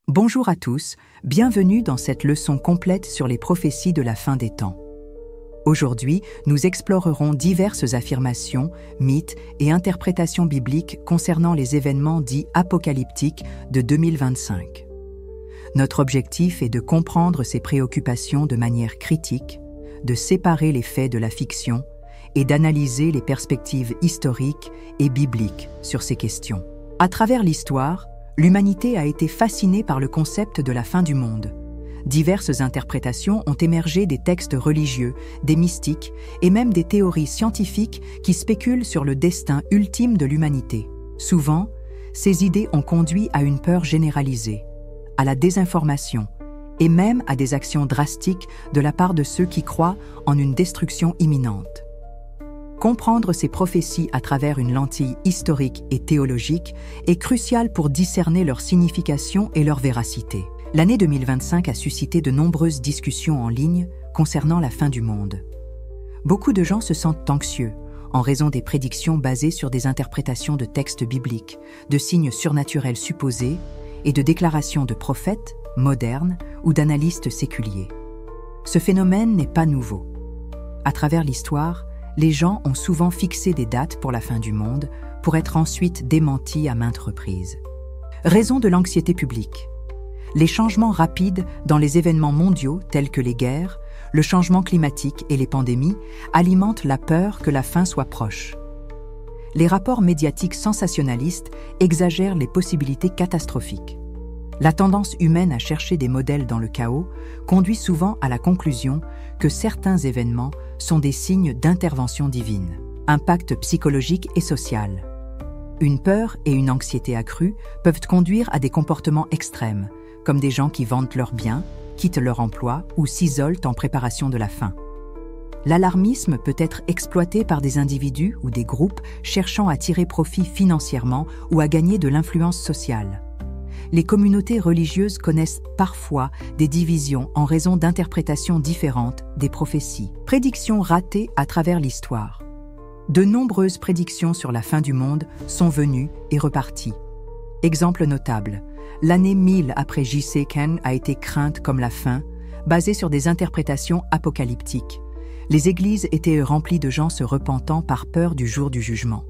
Bonjour à tous, bienvenue dans cette leçon complète sur les prophéties de la fin des temps. Aujourd'hui, nous explorerons diverses affirmations, mythes et interprétations bibliques concernant les événements dits apocalyptiques de 2025. Notre objectif est de comprendre ces préoccupations de manière critique, de séparer les faits de la fiction et d'analyser les perspectives historiques et bibliques sur ces questions. À travers l'histoire, l'humanité a été fascinée par le concept de la fin du monde. Diverses interprétations ont émergé des textes religieux, des mystiques et même des théories scientifiques qui spéculent sur le destin ultime de l'humanité. Souvent, ces idées ont conduit à une peur généralisée, à la désinformation et même à des actions drastiques de la part de ceux qui croient en une destruction imminente. Comprendre ces prophéties à travers une lentille historique et théologique est crucial pour discerner leur signification et leur véracité. L'année 2025 a suscité de nombreuses discussions en ligne concernant la fin du monde. Beaucoup de gens se sentent anxieux en raison des prédictions basées sur des interprétations de textes bibliques, de signes surnaturels supposés et de déclarations de prophètes, modernes ou d'analystes séculiers. Ce phénomène n'est pas nouveau. À travers l'histoire, les gens ont souvent fixé des dates pour la fin du monde pour être ensuite démentis à maintes reprises. Raison de l'anxiété publique. Les changements rapides dans les événements mondiaux tels que les guerres, le changement climatique et les pandémies alimentent la peur que la fin soit proche. Les rapports médiatiques sensationnalistes exagèrent les possibilités catastrophiques. La tendance humaine à chercher des modèles dans le chaos conduit souvent à la conclusion que certains événements sont des signes d'intervention divine. Impact psychologique et social. Une peur et une anxiété accrues peuvent conduire à des comportements extrêmes, comme des gens qui vendent leurs biens, quittent leur emploi ou s'isolent en préparation de la fin. L'alarmisme peut être exploité par des individus ou des groupes cherchant à tirer profit financièrement ou à gagner de l'influence sociale. Les communautés religieuses connaissent parfois des divisions en raison d'interprétations différentes des prophéties. Prédictions ratées à travers l'histoire. De nombreuses prédictions sur la fin du monde sont venues et reparties. Exemple notable, l'année 1000 après J.C. Ken a été crainte comme la fin, basée sur des interprétations apocalyptiques. Les églises étaient remplies de gens se repentant par peur du jour du jugement.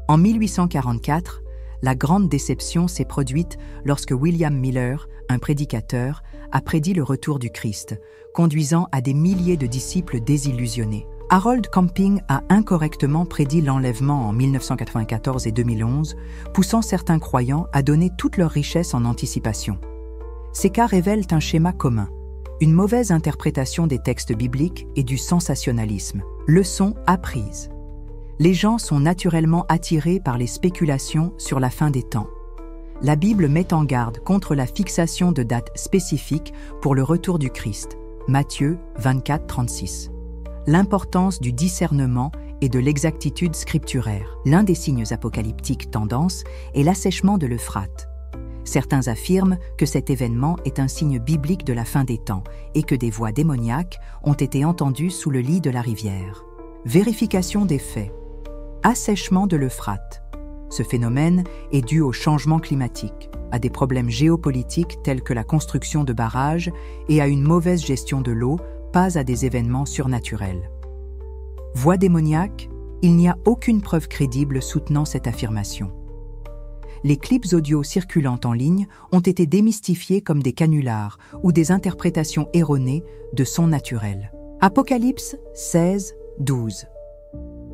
En 1844, la grande déception s'est produite lorsque William Miller, un prédicateur, a prédit le retour du Christ, conduisant à des milliers de disciples désillusionnés. Harold Camping a incorrectement prédit l'enlèvement en 1994 et 2011, poussant certains croyants à donner toute leur richesse en anticipation. Ces cas révèlent un schéma commun, une mauvaise interprétation des textes bibliques et du sensationnalisme. Leçon apprise. Les gens sont naturellement attirés par les spéculations sur la fin des temps. La Bible met en garde contre la fixation de dates spécifiques pour le retour du Christ. Matthieu 24, 36. L'importance du discernement et de l'exactitude scripturaire. L'un des signes apocalyptiques tendance est l'assèchement de l'Euphrate. Certains affirment que cet événement est un signe biblique de la fin des temps et que des voix démoniaques ont été entendues sous le lit de la rivière. Vérification des faits. Assèchement de l'Euphrate. Ce phénomène est dû au changement climatique, à des problèmes géopolitiques tels que la construction de barrages et à une mauvaise gestion de l'eau, pas à des événements surnaturels. Voix démoniaque, il n'y a aucune preuve crédible soutenant cette affirmation. Les clips audio circulant en ligne ont été démystifiés comme des canulars ou des interprétations erronées de sons naturels. Apocalypse 16, 12.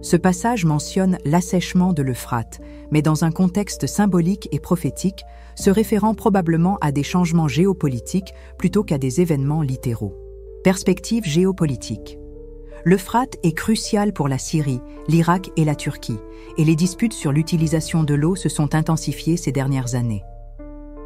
Ce passage mentionne l'assèchement de l'Euphrate, mais dans un contexte symbolique et prophétique, se référant probablement à des changements géopolitiques plutôt qu'à des événements littéraux. Perspective géopolitique. L'Euphrate est crucial pour la Syrie, l'Irak et la Turquie, et les disputes sur l'utilisation de l'eau se sont intensifiées ces dernières années.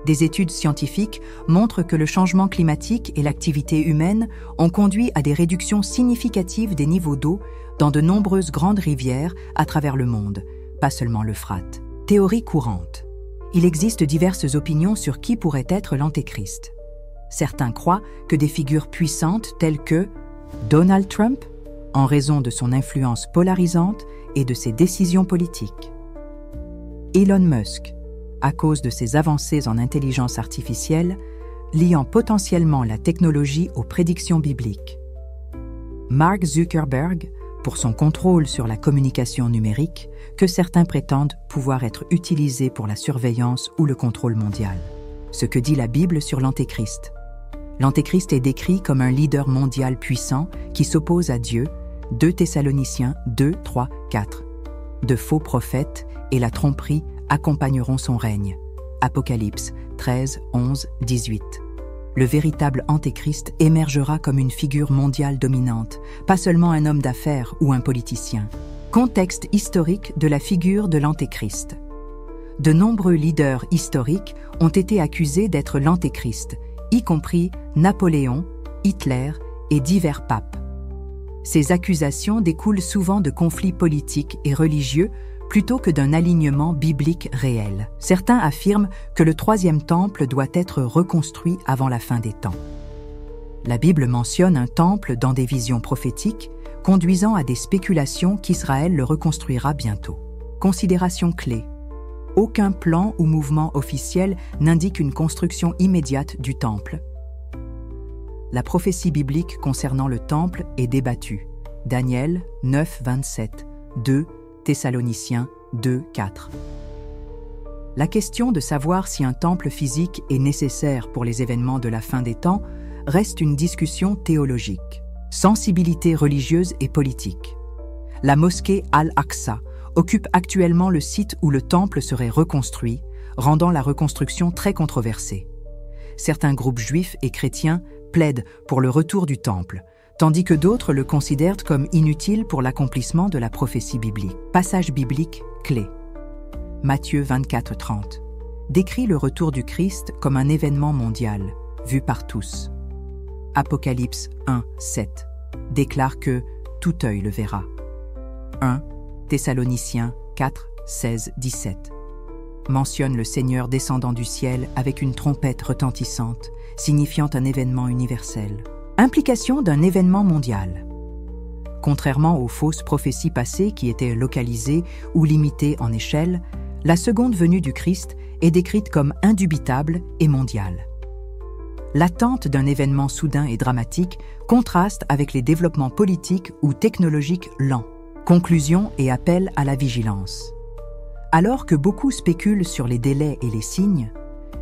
Des études scientifiques montrent que le changement climatique et l'activité humaine ont conduit à des réductions significatives des niveaux d'eau dans de nombreuses grandes rivières à travers le monde, pas seulement l'Euphrate. Théorie courante. Il existe diverses opinions sur qui pourrait être l'Antéchrist. Certains croient que des figures puissantes telles que Donald Trump, en raison de son influence polarisante et de ses décisions politiques. Elon Musk, à cause de ses avancées en intelligence artificielle, liant potentiellement la technologie aux prédictions bibliques. Mark Zuckerberg, pour son contrôle sur la communication numérique, que certains prétendent pouvoir être utilisés pour la surveillance ou le contrôle mondial. Ce que dit la Bible sur l'Antéchrist. L'Antéchrist est décrit comme un leader mondial puissant qui s'oppose à Dieu, 2 Thessaloniciens 2, 3, 4. De faux prophètes et la tromperie accompagneront son règne. Apocalypse 13, 11, 18. Le véritable Antéchrist émergera comme une figure mondiale dominante, pas seulement un homme d'affaires ou un politicien. Contexte historique de la figure de l'Antéchrist. De nombreux leaders historiques ont été accusés d'être l'Antéchrist, y compris Napoléon, Hitler et divers papes. Ces accusations découlent souvent de conflits politiques et religieux plutôt que d'un alignement biblique réel. Certains affirment que le troisième temple doit être reconstruit avant la fin des temps. La Bible mentionne un temple dans des visions prophétiques, conduisant à des spéculations qu'Israël le reconstruira bientôt. Considération clé. Aucun plan ou mouvement officiel n'indique une construction immédiate du temple. La prophétie biblique concernant le temple est débattue. Daniel 9, 27, 2 Thessaloniciens 2, 4. La question de savoir si un temple physique est nécessaire pour les événements de la fin des temps reste une discussion théologique. Sensibilité religieuse et politique. La mosquée Al-Aqsa occupe actuellement le site où le temple serait reconstruit, rendant la reconstruction très controversée. Certains groupes juifs et chrétiens plaident pour le retour du temple, tandis que d'autres le considèrent comme inutile pour l'accomplissement de la prophétie biblique. Passage biblique clé. Matthieu 24, 30 décrit le retour du Christ comme un événement mondial, vu par tous. Apocalypse 1, 7 déclare que tout œil le verra. 1 Thessaloniciens 4, 16, 17 mentionne le Seigneur descendant du ciel avec une trompette retentissante, signifiant un événement universel. Implication d'un événement mondial. Contrairement aux fausses prophéties passées qui étaient localisées ou limitées en échelle, la seconde venue du Christ est décrite comme indubitable et mondiale. L'attente d'un événement soudain et dramatique contraste avec les développements politiques ou technologiques lents. Conclusion et appel à la vigilance. Alors que beaucoup spéculent sur les délais et les signes,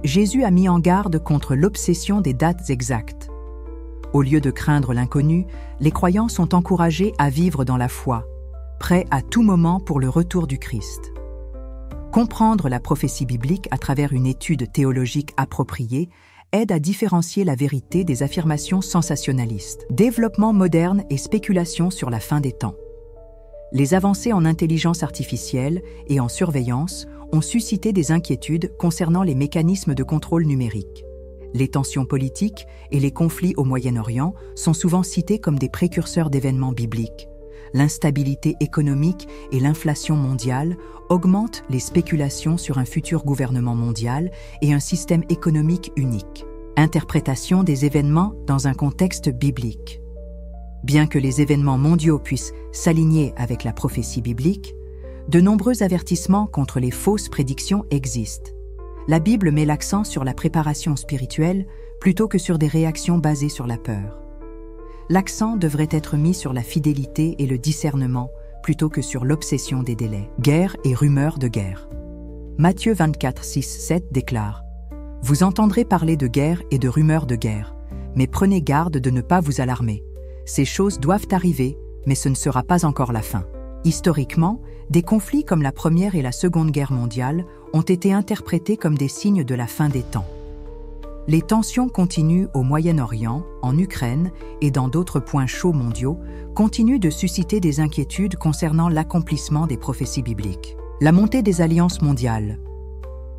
Jésus a mis en garde contre l'obsession des dates exactes. Au lieu de craindre l'inconnu, les croyants sont encouragés à vivre dans la foi, prêts à tout moment pour le retour du Christ. Comprendre la prophétie biblique à travers une étude théologique appropriée aide à différencier la vérité des affirmations sensationnalistes. Développement moderne et spéculation sur la fin des temps. Les avancées en intelligence artificielle et en surveillance ont suscité des inquiétudes concernant les mécanismes de contrôle numérique. Les tensions politiques et les conflits au Moyen-Orient sont souvent cités comme des précurseurs d'événements bibliques. L'instabilité économique et l'inflation mondiale augmentent les spéculations sur un futur gouvernement mondial et un système économique unique. Interprétation des événements dans un contexte biblique. Bien que les événements mondiaux puissent s'aligner avec la prophétie biblique, de nombreux avertissements contre les fausses prédictions existent. La Bible met l'accent sur la préparation spirituelle plutôt que sur des réactions basées sur la peur. L'accent devrait être mis sur la fidélité et le discernement plutôt que sur l'obsession des délais. Guerre et rumeurs de guerre. Matthieu 24, 6, 7 déclare « Vous entendrez parler de guerre et de rumeurs de guerre, mais prenez garde de ne pas vous alarmer. Ces choses doivent arriver, mais ce ne sera pas encore la fin. » Historiquement, des conflits comme la Première et la Seconde Guerre mondiale ont été interprétés comme des signes de la fin des temps. Les tensions continues au Moyen-Orient, en Ukraine et dans d'autres points chauds mondiaux continuent de susciter des inquiétudes concernant l'accomplissement des prophéties bibliques. La montée des alliances mondiales.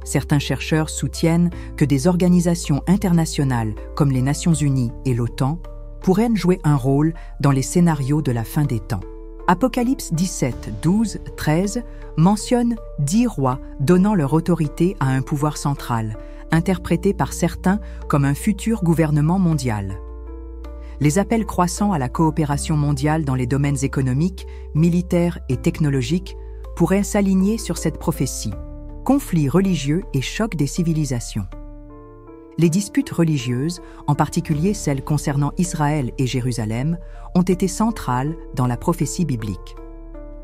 Certains chercheurs soutiennent que des organisations internationales comme les Nations Unies et l'OTAN pourraient jouer un rôle dans les scénarios de la fin des temps. Apocalypse 17, 12, 13 mentionne 10 rois donnant leur autorité à un pouvoir central, interprété par certains comme un futur gouvernement mondial. Les appels croissants à la coopération mondiale dans les domaines économiques, militaires et technologiques pourraient s'aligner sur cette prophétie. Conflits religieux et chocs des civilisations. Les disputes religieuses, en particulier celles concernant Israël et Jérusalem, ont été centrales dans la prophétie biblique.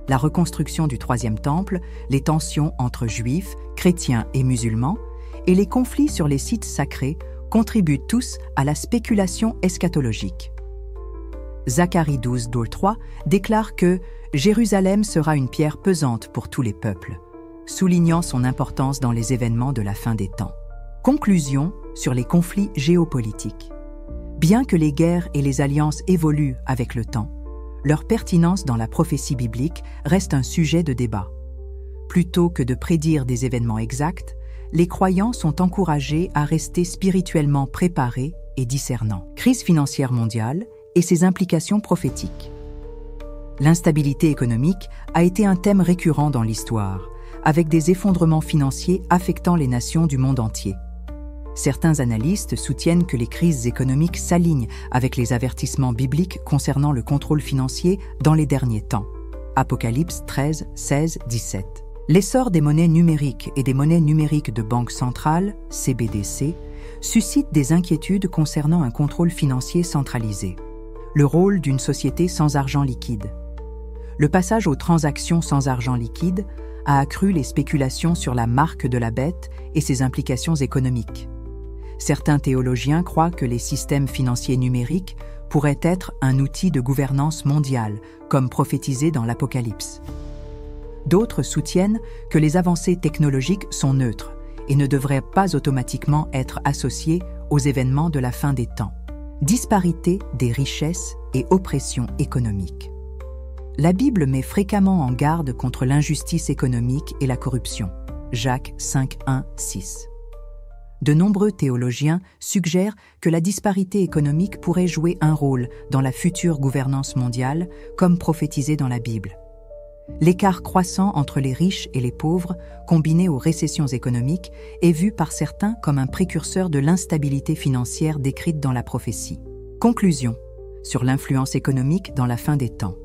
La reconstruction du Troisième Temple, les tensions entre juifs, chrétiens et musulmans, et les conflits sur les sites sacrés contribuent tous à la spéculation eschatologique. Zacharie 12:3 déclare que « Jérusalem sera une pierre pesante pour tous les peuples », soulignant son importance dans les événements de la fin des temps. Conclusion sur les conflits géopolitiques. Bien que les guerres et les alliances évoluent avec le temps, leur pertinence dans la prophétie biblique reste un sujet de débat. Plutôt que de prédire des événements exacts, les croyants sont encouragés à rester spirituellement préparés et discernants. Crise financière mondiale et ses implications prophétiques. L'instabilité économique a été un thème récurrent dans l'histoire, avec des effondrements financiers affectant les nations du monde entier. Certains analystes soutiennent que les crises économiques s'alignent avec les avertissements bibliques concernant le contrôle financier dans les derniers temps. Apocalypse 13, 16, 17. L'essor des monnaies numériques et des monnaies numériques de banque centrale, CBDC, suscite des inquiétudes concernant un contrôle financier centralisé. Le rôle d'une société sans argent liquide. Le passage aux transactions sans argent liquide a accru les spéculations sur la marque de la bête et ses implications économiques. Certains théologiens croient que les systèmes financiers numériques pourraient être un outil de gouvernance mondiale, comme prophétisé dans l'Apocalypse. D'autres soutiennent que les avancées technologiques sont neutres et ne devraient pas automatiquement être associées aux événements de la fin des temps. Disparité des richesses et oppression économique. La Bible met fréquemment en garde contre l'injustice économique et la corruption. Jacques 5, 1, 6. De nombreux théologiens suggèrent que la disparité économique pourrait jouer un rôle dans la future gouvernance mondiale, comme prophétisé dans la Bible. L'écart croissant entre les riches et les pauvres, combiné aux récessions économiques, est vu par certains comme un précurseur de l'instabilité financière décrite dans la prophétie. Conclusion sur l'influence économique dans la fin des temps.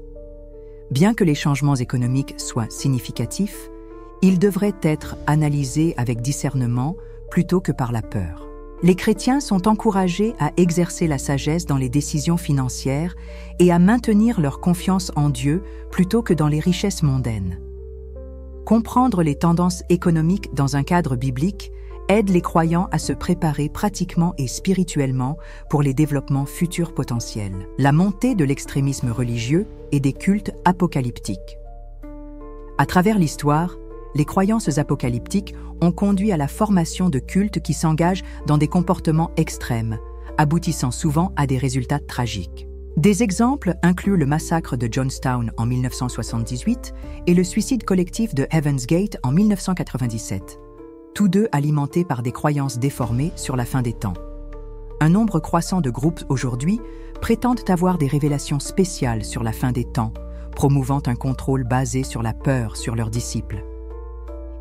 Bien que les changements économiques soient significatifs, ils devraient être analysés avec discernement plutôt que par la peur. Les chrétiens sont encouragés à exercer la sagesse dans les décisions financières et à maintenir leur confiance en Dieu plutôt que dans les richesses mondaines. Comprendre les tendances économiques dans un cadre biblique aide les croyants à se préparer pratiquement et spirituellement pour les développements futurs potentiels. La montée de l'extrémisme religieux et des cultes apocalyptiques. À travers l'histoire, les croyances apocalyptiques ont conduit à la formation de cultes qui s'engagent dans des comportements extrêmes, aboutissant souvent à des résultats tragiques. Des exemples incluent le massacre de Johnstown en 1978 et le suicide collectif de Heaven's Gate en 1997, tous deux alimentés par des croyances déformées sur la fin des temps. Un nombre croissant de groupes aujourd'hui prétendent avoir des révélations spéciales sur la fin des temps, promouvant un contrôle basé sur la peur sur leurs disciples.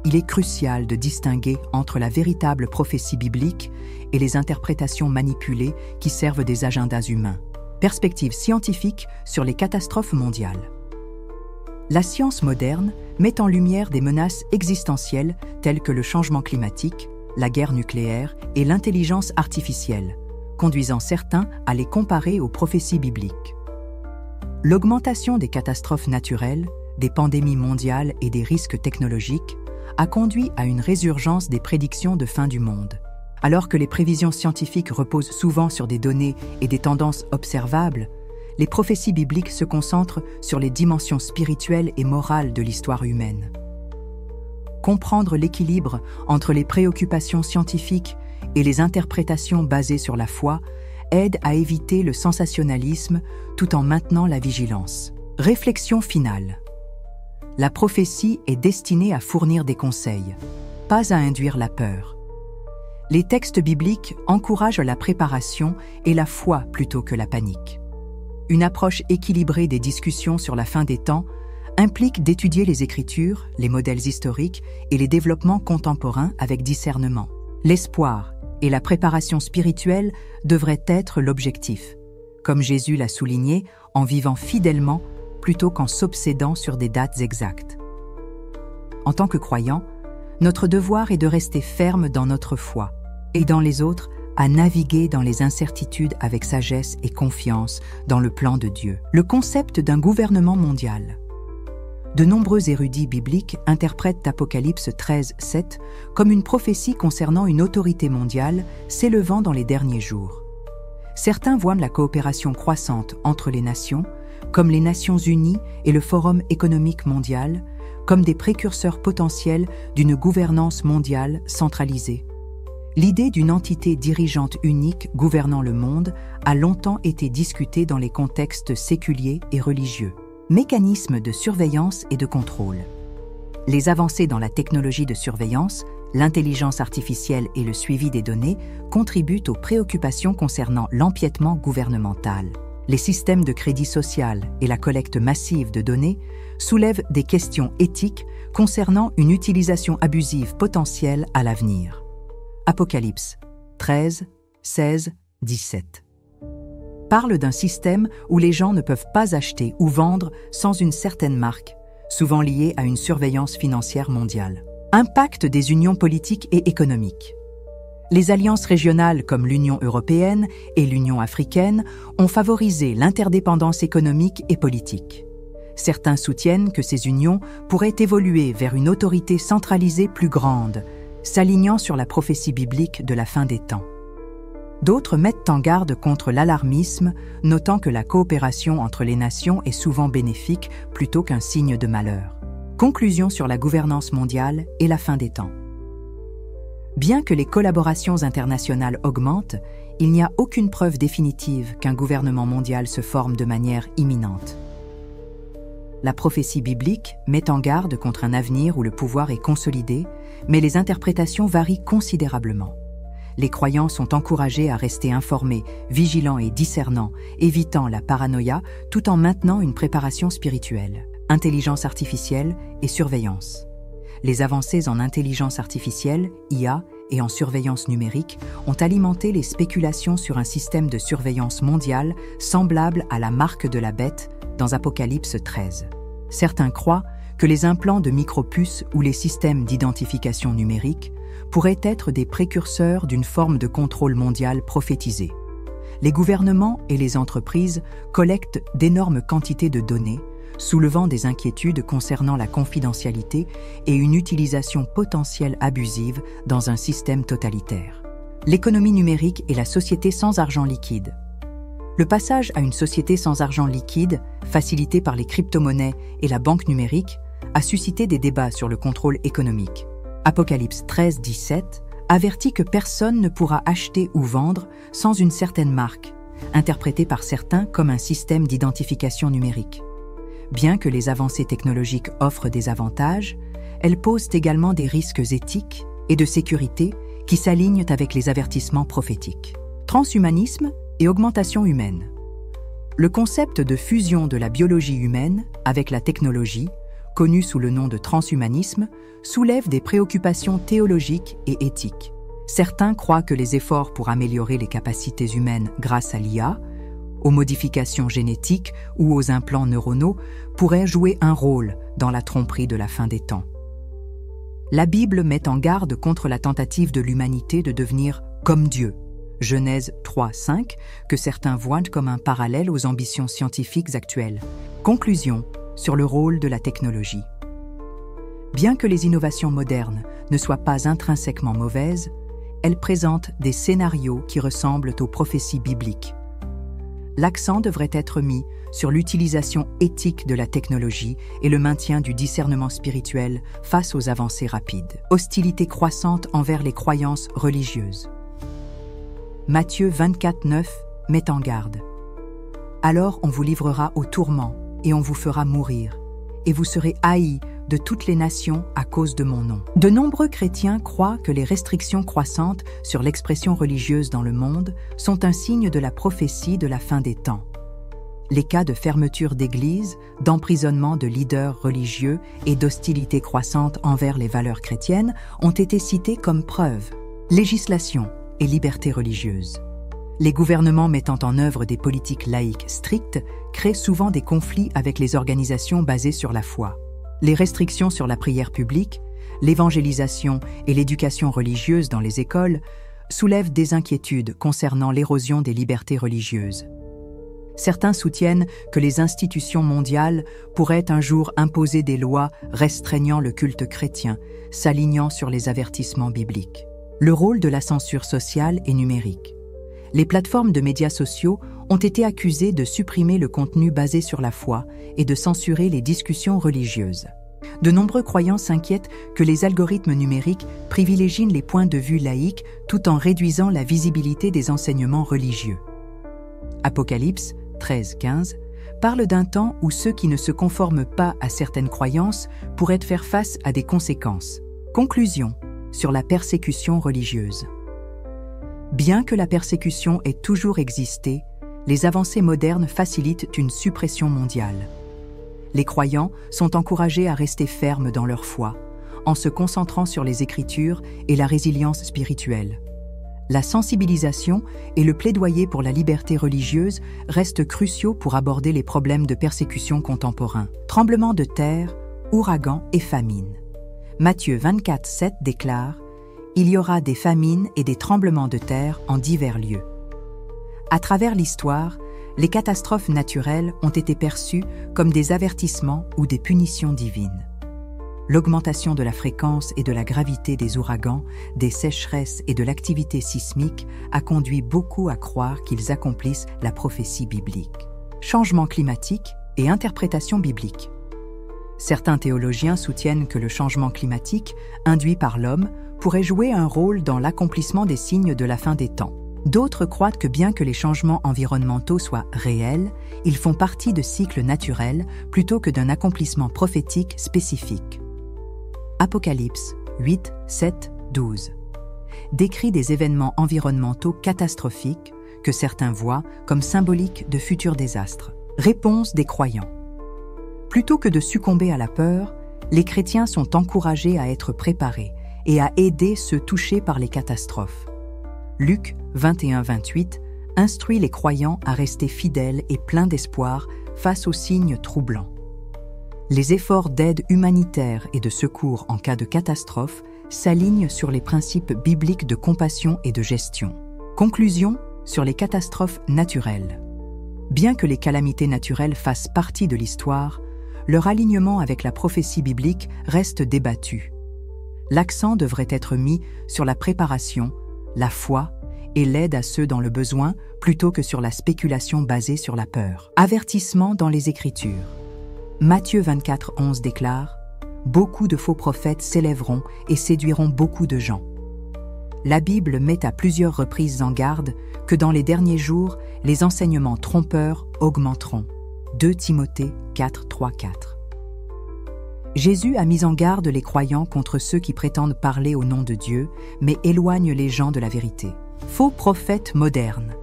Il est crucial de distinguer entre la véritable prophétie biblique et les interprétations manipulées qui servent des agendas humains. Perspective scientifique sur les catastrophes mondiales. La science moderne met en lumière des menaces existentielles telles que le changement climatique, la guerre nucléaire et l'intelligence artificielle, conduisant certains à les comparer aux prophéties bibliques. L'augmentation des catastrophes naturelles, des pandémies mondiales et des risques technologiques a conduit à une résurgence des prédictions de fin du monde. Alors que les prévisions scientifiques reposent souvent sur des données et des tendances observables, les prophéties bibliques se concentrent sur les dimensions spirituelles et morales de l'histoire humaine. Comprendre l'équilibre entre les préoccupations scientifiques et les interprétations basées sur la foi aide à éviter le sensationnalisme tout en maintenant la vigilance. Réflexion finale. La prophétie est destinée à fournir des conseils, pas à induire la peur. Les textes bibliques encouragent la préparation et la foi plutôt que la panique. Une approche équilibrée des discussions sur la fin des temps implique d'étudier les Écritures, les modèles historiques et les développements contemporains avec discernement. L'espoir et la préparation spirituelle devraient être l'objectif, comme Jésus l'a souligné, en vivant fidèlement plutôt qu'en s'obsédant sur des dates exactes. En tant que croyants, notre devoir est de rester ferme dans notre foi, et dans les autres, à naviguer dans les incertitudes avec sagesse et confiance dans le plan de Dieu. Le concept d'un gouvernement mondial. De nombreux érudits bibliques interprètent Apocalypse 13:7 comme une prophétie concernant une autorité mondiale s'élevant dans les derniers jours. Certains voient la coopération croissante entre les nations, comme les Nations Unies et le Forum économique mondial, comme des précurseurs potentiels d'une gouvernance mondiale centralisée. L'idée d'une entité dirigeante unique gouvernant le monde a longtemps été discutée dans les contextes séculiers et religieux. Mécanismes de surveillance et de contrôle. Les avancées dans la technologie de surveillance, l'intelligence artificielle et le suivi des données contribuent aux préoccupations concernant l'empiètement gouvernemental. Les systèmes de crédit social et la collecte massive de données soulèvent des questions éthiques concernant une utilisation abusive potentielle à l'avenir. Apocalypse 13, 16, 17 parle d'un système où les gens ne peuvent pas acheter ou vendre sans une certaine marque, souvent liée à une surveillance financière mondiale. Impact des unions politiques et économiques. Les alliances régionales comme l'Union européenne et l'Union africaine ont favorisé l'interdépendance économique et politique. Certains soutiennent que ces unions pourraient évoluer vers une autorité centralisée plus grande, s'alignant sur la prophétie biblique de la fin des temps. D'autres mettent en garde contre l'alarmisme, notant que la coopération entre les nations est souvent bénéfique plutôt qu'un signe de malheur. Conclusion sur la gouvernance mondiale et la fin des temps. Bien que les collaborations internationales augmentent, il n'y a aucune preuve définitive qu'un gouvernement mondial se forme de manière imminente. La prophétie biblique met en garde contre un avenir où le pouvoir est consolidé, mais les interprétations varient considérablement. Les croyants sont encouragés à rester informés, vigilants et discernants, évitant la paranoïa tout en maintenant une préparation spirituelle. Intelligence artificielle et surveillance. Les avancées en intelligence artificielle, IA, et en surveillance numérique ont alimenté les spéculations sur un système de surveillance mondiale semblable à la marque de la bête dans Apocalypse 13. Certains croient que les implants de micropuces ou les systèmes d'identification numérique pourraient être des précurseurs d'une forme de contrôle mondial prophétisé. Les gouvernements et les entreprises collectent d'énormes quantités de données, soulevant des inquiétudes concernant la confidentialité et une utilisation potentielle abusive dans un système totalitaire. L'économie numérique et la société sans argent liquide. Le passage à une société sans argent liquide, facilitée par les crypto-monnaies et la banque numérique, a suscité des débats sur le contrôle économique. Apocalypse 13:17 avertit que personne ne pourra acheter ou vendre sans une certaine marque, interprétée par certains comme un système d'identification numérique. Bien que les avancées technologiques offrent des avantages, elles posent également des risques éthiques et de sécurité qui s'alignent avec les avertissements prophétiques. Transhumanisme et augmentation humaine. Le concept de fusion de la biologie humaine avec la technologie, connu sous le nom de transhumanisme, soulève des préoccupations théologiques et éthiques. Certains croient que les efforts pour améliorer les capacités humaines grâce à l'IA, aux modifications génétiques ou aux implants neuronaux pourraient jouer un rôle dans la tromperie de la fin des temps. La Bible met en garde contre la tentative de l'humanité de devenir comme Dieu, Genèse 3:5, que certains voient comme un parallèle aux ambitions scientifiques actuelles. Conclusion sur le rôle de la technologie. Bien que les innovations modernes ne soient pas intrinsèquement mauvaises, elles présentent des scénarios qui ressemblent aux prophéties bibliques. L'accent devrait être mis sur l'utilisation éthique de la technologie et le maintien du discernement spirituel face aux avancées rapides. Hostilité croissante envers les croyances religieuses. Matthieu 24:9 met en garde. « Alors on vous livrera au tourment et on vous fera mourir, et vous serez haïs de toutes les nations à cause de mon nom. » De nombreux chrétiens croient que les restrictions croissantes sur l'expression religieuse dans le monde sont un signe de la prophétie de la fin des temps. Les cas de fermeture d'églises, d'emprisonnement de leaders religieux et d'hostilité croissante envers les valeurs chrétiennes ont été cités comme preuve. Législation et liberté religieuse. Les gouvernements mettant en œuvre des politiques laïques strictes créent souvent des conflits avec les organisations basées sur la foi. Les restrictions sur la prière publique, l'évangélisation et l'éducation religieuse dans les écoles soulèvent des inquiétudes concernant l'érosion des libertés religieuses. Certains soutiennent que les institutions mondiales pourraient un jour imposer des lois restreignant le culte chrétien, s'alignant sur les avertissements bibliques. Le rôle de la censure sociale et numérique. Les plateformes de médias sociaux ont été accusées de supprimer le contenu basé sur la foi et de censurer les discussions religieuses. De nombreux croyants s'inquiètent que les algorithmes numériques privilégient les points de vue laïques tout en réduisant la visibilité des enseignements religieux. Apocalypse 13:15 parle d'un temps où ceux qui ne se conforment pas à certaines croyances pourraient faire face à des conséquences. Conclusion sur la persécution religieuse. Bien que la persécution ait toujours existé, les avancées modernes facilitent une suppression mondiale. Les croyants sont encouragés à rester fermes dans leur foi, en se concentrant sur les Écritures et la résilience spirituelle. La sensibilisation et le plaidoyer pour la liberté religieuse restent cruciaux pour aborder les problèmes de persécution contemporains. Tremblements de terre, ouragans et famines. Matthieu 24:7 déclare « Il y aura des famines et des tremblements de terre en divers lieux ». À travers l'histoire, les catastrophes naturelles ont été perçues comme des avertissements ou des punitions divines. L'augmentation de la fréquence et de la gravité des ouragans, des sécheresses et de l'activité sismique a conduit beaucoup à croire qu'ils accomplissent la prophétie biblique. Changement climatique et interprétation biblique. Certains théologiens soutiennent que le changement climatique, induit par l'homme, pourrait jouer un rôle dans l'accomplissement des signes de la fin des temps. D'autres croient que bien que les changements environnementaux soient réels, ils font partie de cycles naturels plutôt que d'un accomplissement prophétique spécifique. Apocalypse 8, 7, 12 décrit des événements environnementaux catastrophiques que certains voient comme symboliques de futurs désastres. Réponse des croyants. Plutôt que de succomber à la peur, les chrétiens sont encouragés à être préparés et à aider ceux touchés par les catastrophes. Luc 21-28 instruit les croyants à rester fidèles et pleins d'espoir face aux signes troublants. Les efforts d'aide humanitaire et de secours en cas de catastrophe s'alignent sur les principes bibliques de compassion et de gestion. Conclusion sur les catastrophes naturelles. Bien que les calamités naturelles fassent partie de l'histoire, leur alignement avec la prophétie biblique reste débattu. L'accent devrait être mis sur la préparation, la foi et l'aide à ceux dans le besoin plutôt que sur la spéculation basée sur la peur. Avertissement dans les Écritures. Matthieu 24:11 déclare « Beaucoup de faux prophètes s'élèveront et séduiront beaucoup de gens ». La Bible met à plusieurs reprises en garde que dans les derniers jours, les enseignements trompeurs augmenteront. 2 Timothée 4:3-4. Jésus a mis en garde les croyants contre ceux qui prétendent parler au nom de Dieu, mais éloignent les gens de la vérité. Faux prophètes modernes.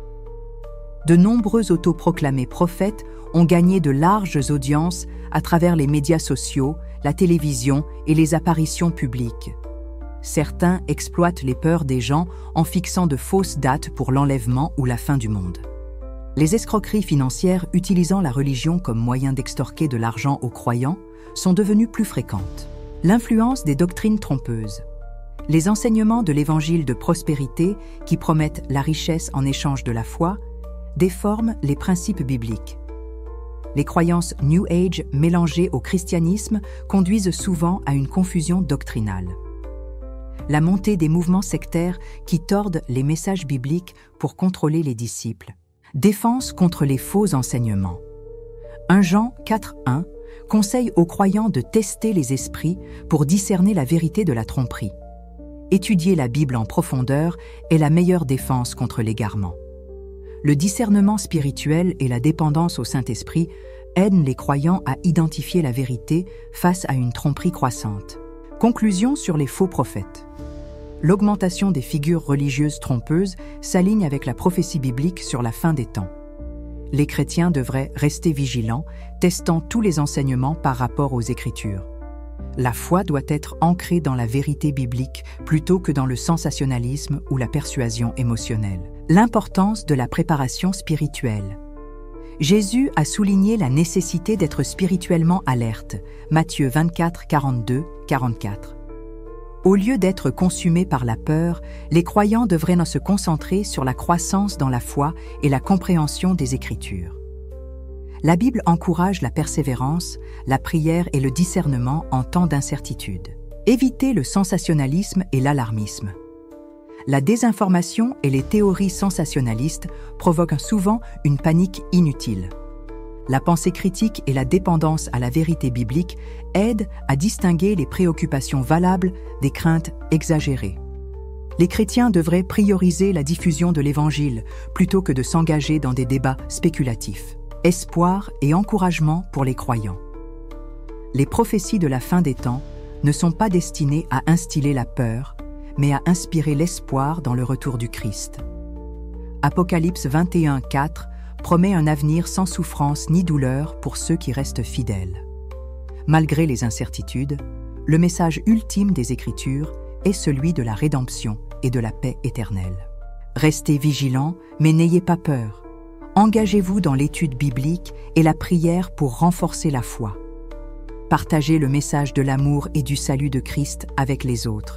De nombreux autoproclamés prophètes ont gagné de larges audiences à travers les médias sociaux, la télévision et les apparitions publiques. Certains exploitent les peurs des gens en fixant de fausses dates pour l'enlèvement ou la fin du monde. Les escroqueries financières utilisant la religion comme moyen d'extorquer de l'argent aux croyants sont devenues plus fréquentes. L'influence des doctrines trompeuses. Les enseignements de l'évangile de prospérité, qui promettent la richesse en échange de la foi, déforment les principes bibliques. Les croyances New Age mélangées au christianisme conduisent souvent à une confusion doctrinale. La montée des mouvements sectaires qui tordent les messages bibliques pour contrôler les disciples. Défense contre les faux enseignements. 1 Jean 4:1 conseille aux croyants de tester les esprits pour discerner la vérité de la tromperie. Étudier la Bible en profondeur est la meilleure défense contre l'égarement. Le discernement spirituel et la dépendance au Saint-Esprit aident les croyants à identifier la vérité face à une tromperie croissante. Conclusion sur les faux prophètes. L'augmentation des figures religieuses trompeuses s'aligne avec la prophétie biblique sur la fin des temps. Les chrétiens devraient rester vigilants, testant tous les enseignements par rapport aux Écritures. La foi doit être ancrée dans la vérité biblique plutôt que dans le sensationnalisme ou la persuasion émotionnelle. L'importance de la préparation spirituelle. Jésus a souligné la nécessité d'être spirituellement alerte. Matthieu 24, 42, 44. Au lieu d'être consumés par la peur, les croyants devraient se concentrer sur la croissance dans la foi et la compréhension des Écritures. La Bible encourage la persévérance, la prière et le discernement en temps d'incertitude. Évitez le sensationnalisme et l'alarmisme. La désinformation et les théories sensationnalistes provoquent souvent une panique inutile. La pensée critique et la dépendance à la vérité biblique aident à distinguer les préoccupations valables des craintes exagérées. Les chrétiens devraient prioriser la diffusion de l'Évangile plutôt que de s'engager dans des débats spéculatifs. Espoir et encouragement pour les croyants. Les prophéties de la fin des temps ne sont pas destinées à instiller la peur, mais à inspirer l'espoir dans le retour du Christ. Apocalypse 21, 4 promet un avenir sans souffrance ni douleur pour ceux qui restent fidèles. Malgré les incertitudes, le message ultime des Écritures est celui de la rédemption et de la paix éternelle. Restez vigilants, mais n'ayez pas peur. Engagez-vous dans l'étude biblique et la prière pour renforcer la foi. Partagez le message de l'amour et du salut de Christ avec les autres.